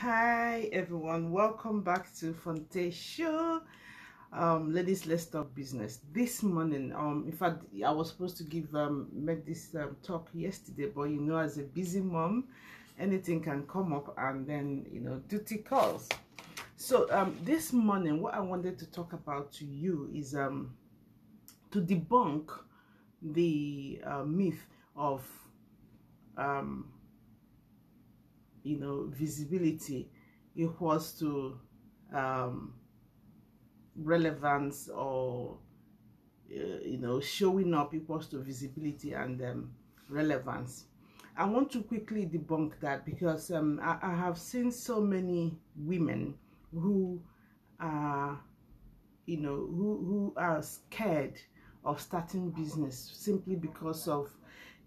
Hi everyone, welcome back to Fonte Show. Ladies, let's talk business. This morning, in fact, I was supposed to make this talk yesterday, but as a busy mom, anything can come up, and then duty calls. So this morning, what I wanted to talk about to you is to debunk the myth of visibility equals to relevance, or showing up equals to visibility and relevance. I want to quickly debunk that because I have seen so many women who are who are scared of starting business simply because of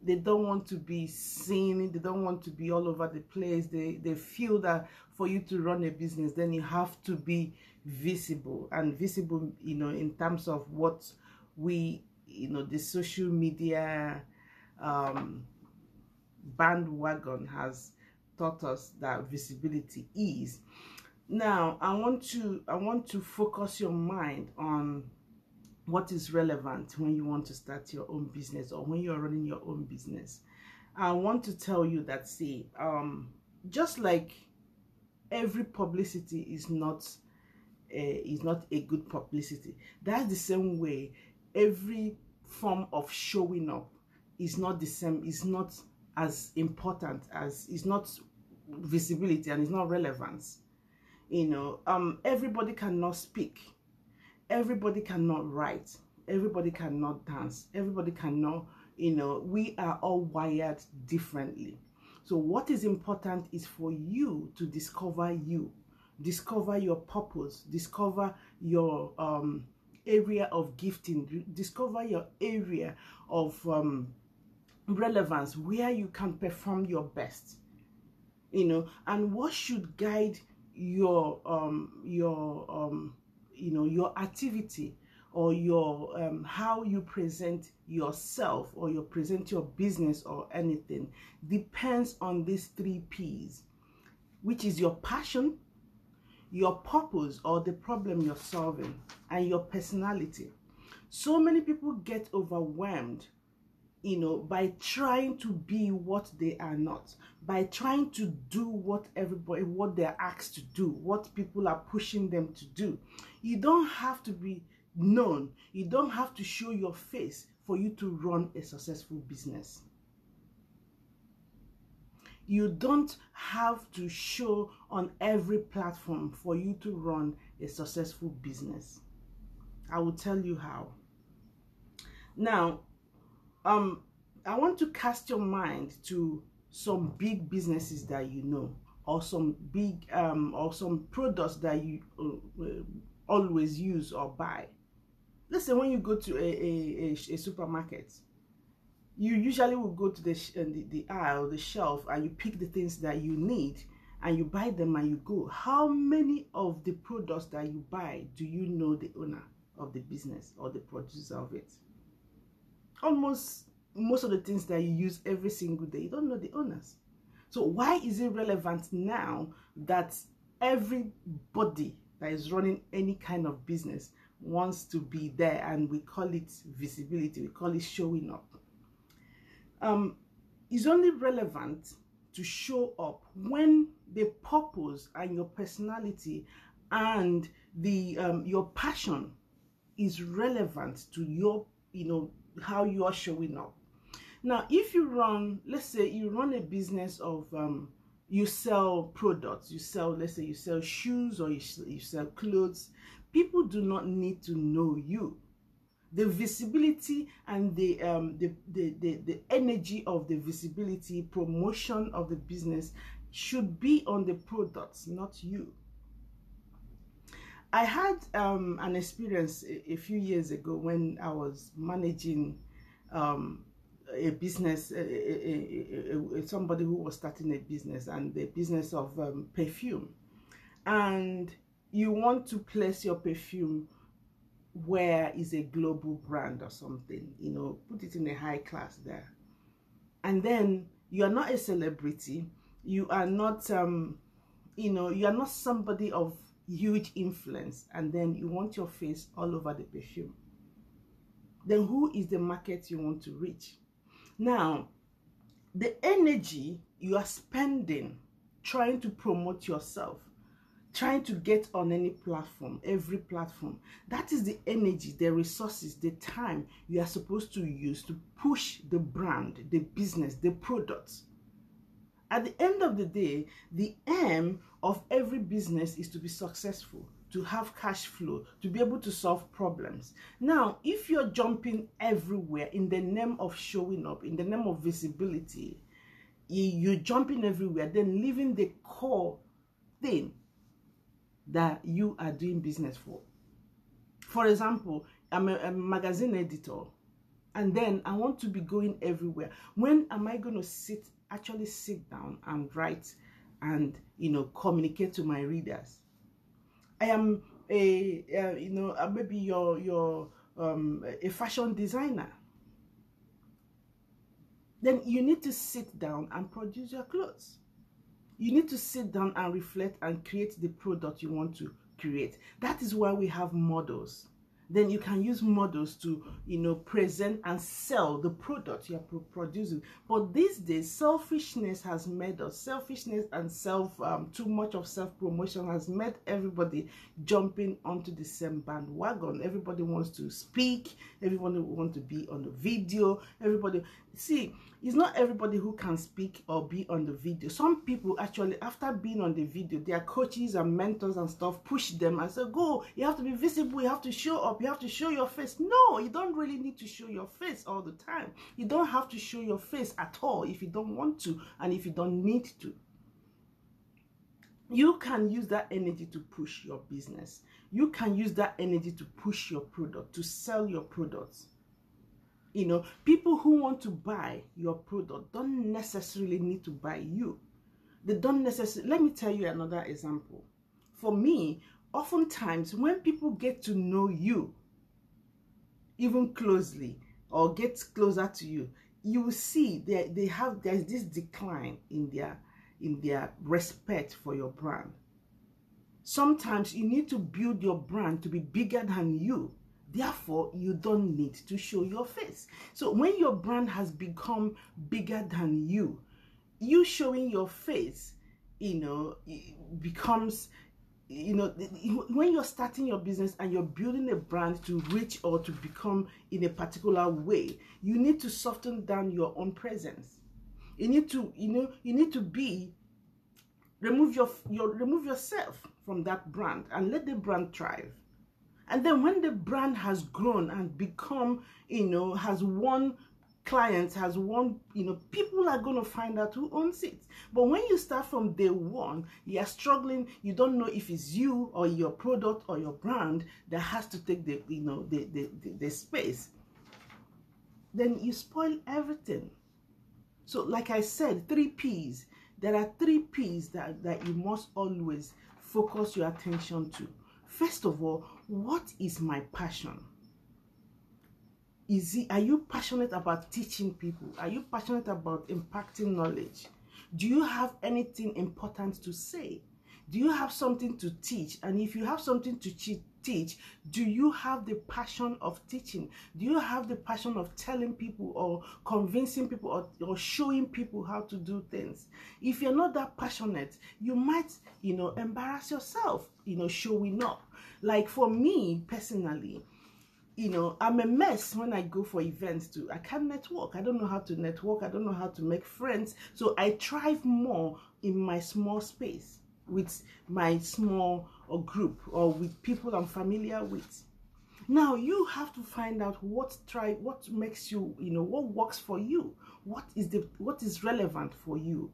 they don't want to be seen, they don't want to be all over the place. They feel that for you to run a business, then you have to be visible, and visible in terms of what we the social media bandwagon has taught us that visibility is. Now I want to focus your mind on what is relevant when you want to start your own business, or when you're running your own business. I want to tell you that, see, just like every publicity is not a good publicity, that's the same way every form of showing up is not the same, is not as important as, is not visibility, and it's not relevance. Everybody cannot speak, everybody cannot write, everybody cannot dance, everybody cannot, we are all wired differently. So what is important is for you to discover your purpose, discover your area of gifting, discover your area of relevance, where you can perform your best, and what should guide your activity, or your how you present yourself, or you present your business or anything, depends on these 3 P's, which is your passion, your purpose, or the problem you're solving, and your personality. So many people get overwhelmed by trying to be what they are not, by trying to do what they're asked to do, what people are pushing them to do. You don't have to be known, you don't have to show your face for you to run a successful business. You don't have to show on every platform for you to run a successful business. I will tell you how. Now, I want to cast your mind to some big businesses that or some big or some products that you always use or buy. Let's say when you go to a supermarket, you usually will go to the aisle, the shelf, and you pick the things that you need, and you buy them and you go. How many of the products that you buy do you know the owner of the business or the producer of it? Most of the things that you use every single day, you don't know the owners. So why is it relevant now that everybody that is running any kind of business wants to be there, and we call it visibility, we call it showing up? It's only relevant to show up when the purpose and your personality and the your passion is relevant to your how you are showing up. Now, if you run, let's say you run a business of you sell products, let's say you sell shoes, or you sell clothes, people do not need to know you. The visibility and the energy of the visibility, promotion of the business should be on the products, not you. I had an experience a few years ago when I was managing a business, somebody who was starting a business, and the business of perfume. And you want to place your perfume where is a global brand or something, put it in a high class there. And then you are not a celebrity, you are not you know, you are not somebody of huge influence, and then you want your face all over the perfume, then who is the market you want to reach? Now, the energy you are spending trying to promote yourself, trying to get on any platform, every platform, that is the energy, the resources, the time you are supposed to use to push the brand, the business, the products. At the end of the day, the aim of every business is to be successful, to have cash flow, to be able to solve problems. Now, if you're jumping everywhere in the name of showing up, in the name of visibility, you're jumping everywhere, then leaving the core thing that you are doing business for. For example, I'm a magazine editor, and then I want to be going everywhere. When am I going to actually sit down and write and, you know, communicate to my readers? I am maybe a fashion designer. Then you need to sit down and produce your clothes. You need to sit down and reflect and create the product you want to create. That is why we have models. Then you can use models to, you know, present and sell the product you're producing. But these days, selfishness has made us, selfishness and too much of self-promotion has made everybody jumping onto the same bandwagon. Everybody wants to speak, everybody wants to be on the video, everybody. See, it's not everybody who can speak or be on the video. Some people actually, after being on the video, their coaches and mentors and stuff push them and say, go, you have to be visible, you have to show up, you have to show your face. No, you don't really need to show your face all the time. You don't have to show your face at all if you don't want to and if you don't need to. You can use that energy to push your business. You can use that energy to push your product, to sell your products. You know, people who want to buy your product don't necessarily need to buy you. They don't necessarily. Let me tell you another example. For me, oftentimes when people get to know you, even closely, or get closer to you, you will see there's this decline in their respect for your brand. Sometimes you need to build your brand to be bigger than you. Therefore, you don't need to show your face. So when your brand has become bigger than you showing your face, you know, becomes, you know, when you're starting your business and you're building a brand to reach or to become in a particular way, you need to soften down your own presence. You need to, remove yourself from that brand and let the brand thrive. And then when the brand has grown and become, you know, has won clients, has won, you know, people are going to find out who owns it. But when you start from day one, you are struggling, you don't know if it's you or your product or your brand that has to take the, you know, the space, then you spoil everything. So like I said, 3 P's. There are 3 P's that you must always focus your attention to. First of all, what is my passion? Are you passionate about teaching people? Are you passionate about impacting knowledge? Do you have anything important to say? Do you have something to teach? And if you have something to teach, do you have the passion of teaching? Do you have the passion of telling people or convincing people or showing people how to do things? If you're not that passionate, you might, you know, embarrass yourself, you know, showing up. Like for me personally, you know, I'm a mess when I go for events too. I can't network. I don't know how to network. I don't know how to make friends. So I thrive more in my small space with my small group or with people I'm familiar with. Now you have to find out what makes you, you know, what works for you. What is relevant for you?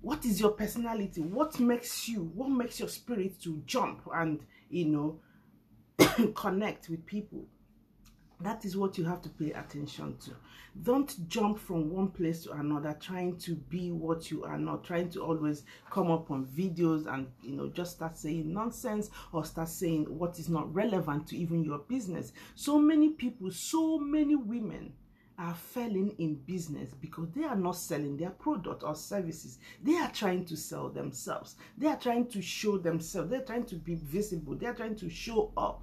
What is your personality? What makes your spirit to jump and, you know, connect with people? That is what you have to pay attention to. Don't jump from one place to another trying to be what you are not, trying to always come up on videos and, you know, just start saying nonsense or start saying what is not relevant to even your business. So many people, so many women are failing in business because they are not selling their product or services. They are trying to sell themselves. They are trying to show themselves. They're trying to be visible. They are trying to show up.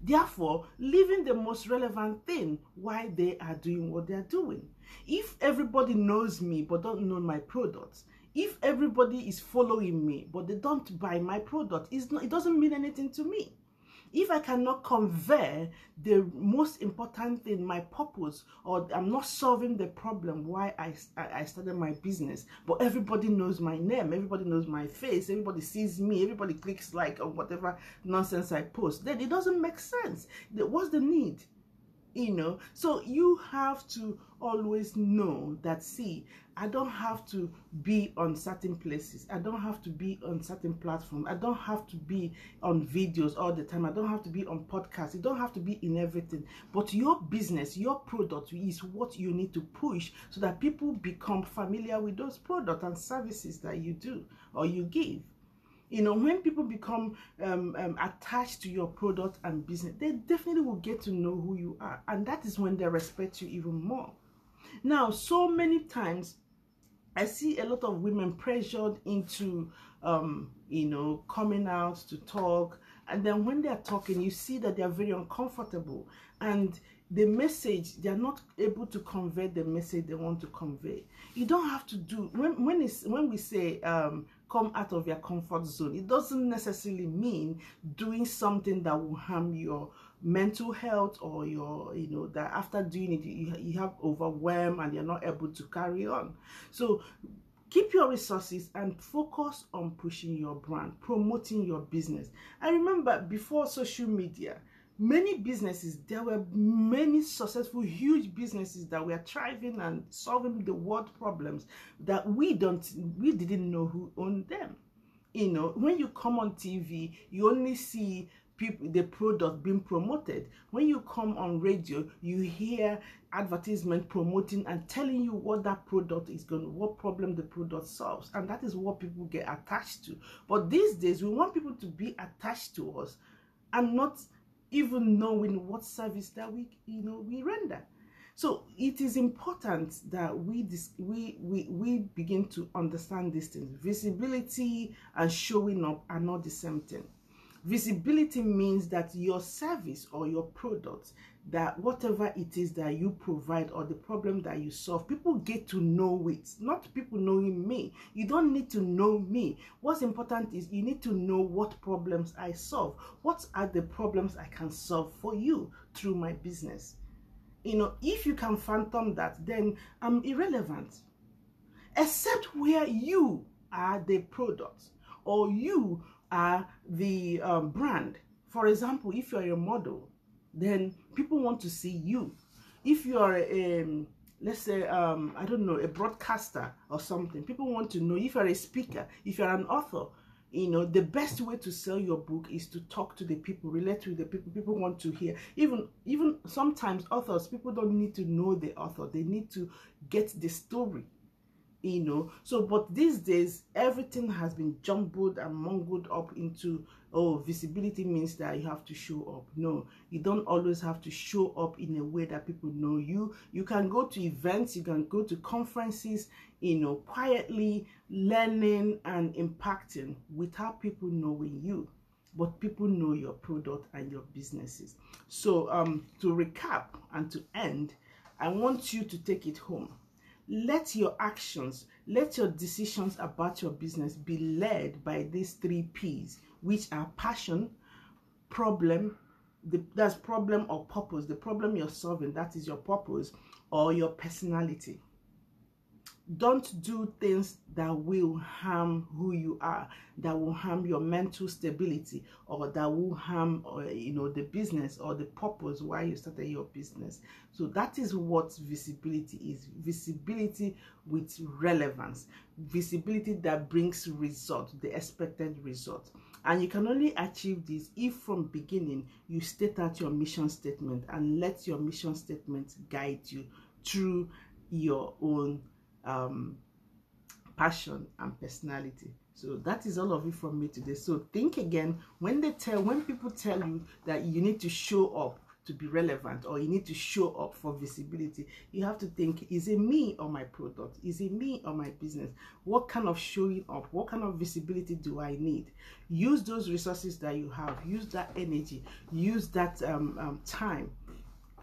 Therefore, leaving the most relevant thing why they are doing what they are doing. If everybody knows me but don't know my products, if everybody is following me but they don't buy my product, it doesn't mean anything to me. If I cannot convey the most important thing, my purpose, or I'm not solving the problem why I started my business, but everybody knows my name, everybody knows my face, everybody sees me, everybody clicks like on whatever nonsense I post, then it doesn't make sense. What's the need? You know, so you have to always know that, see, I don't have to be on certain places. I don't have to be on certain platforms. I don't have to be on videos all the time. I don't have to be on podcasts. You don't have to be in everything. But your business, your product is what you need to push so that people become familiar with those products and services that you do or you give. You know, when people become attached to your product and business, they definitely will get to know who you are. And that is when they respect you even more. Now, so many times, I see a lot of women pressured into, you know, coming out to talk. And then when they're talking, you see that they're very uncomfortable. And the message, they're not able to convey the message they want to convey. You don't have to do, when we say, come out of your comfort zone, it doesn't necessarily mean doing something that will harm your mental health or your, you know, that after doing it, you have overwhelmed and you're not able to carry on. So keep your resources and focus on pushing your brand, promoting your business. I remember before social media, many businesses, there were many successful, huge businesses that were thriving and solving the world problems that we didn't know who owned them. You know, when you come on TV, you only see people, the product being promoted. When you come on radio, you hear advertisement promoting and telling you what that product is going, what problem the product solves, and that is what people get attached to. But these days, we want people to be attached to us and not even knowing what service that we render. So it is important that we begin to understand these things. Visibility and showing up are not the same thing. Visibility means that your service or your product, that whatever it is that you provide or the problem that you solve, people get to know it, not people knowing me. You don't need to know me. What's important is you need to know what problems I solve. What are the problems I can solve for you through my business? You know, if you can fathom that, then I'm irrelevant. Except where you are the product or you are the brand. For example, if you're a model, then people want to see you. If you are let's say I don't know, a broadcaster or something, people want to know. If you're a speaker, if you're an author, you know, the best way to sell your book is to talk to the people, relate with the people. People want to hear. Even sometimes authors, people don't need to know the author. They need to get the story. You know, so but these days everything has been jumbled and mungled up into, oh, visibility means that you have to show up. No, you don't always have to show up in a way that people know you. You can go to events, you can go to conferences, you know, quietly learning and impacting without people knowing you, but people know your product and your businesses. So to recap and to end, I want you to take it home. Let your actions, let your decisions about your business be led by these 3 P's, which are passion, problem, that's problem or purpose. The problem you're solving, that is your purpose, or your personality. Don't do things that will harm who you are, that will harm your mental stability, or that will harm, you know, the business or the purpose why you started your business. So that is what visibility is. Visibility with relevance. Visibility that brings result, the expected result. And you can only achieve this if from beginning you state out your mission statement and let your mission statement guide you through your own passion and personality. So that is all of it from me today. So think again, when people tell you that you need to show up, to be relevant, or you need to show up for visibility, you have to think, is it me or my product? Is it me or my business? What kind of showing up, what kind of visibility do I need? Use those resources that you have, use that energy, use that time,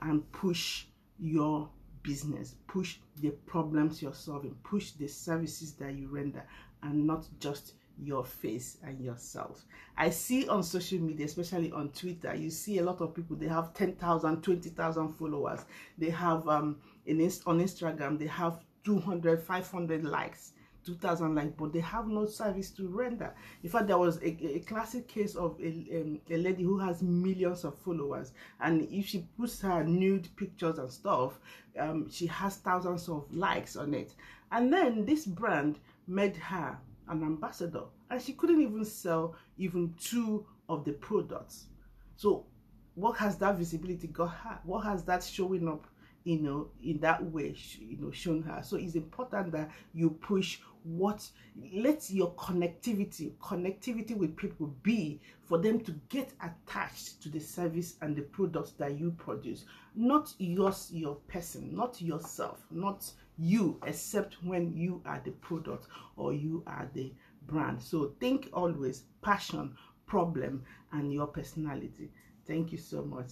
and push your business, push the problems you're solving, push the services that you render, and not just your face and yourself. I see on social media, especially on Twitter, you see a lot of people, they have 10,000, 20,000 followers. They have on Instagram, they have 200, 500 likes, 2,000 likes, but they have no service to render. In fact, there was a classic case of a lady who has millions of followers, and if she puts her nude pictures and stuff, she has thousands of likes on it. And then this brand made her an ambassador, and she couldn't even sell even 2 of the products. So what has that visibility got her? What has that showing up, in that way, shown her? So it's important that you push let your connectivity with people be for them to get attached to the service and the products that you produce, not your person, not yourself, not you, except when you are the product or you are the brand. So think always passion, problem, and your personality. Thank you so much.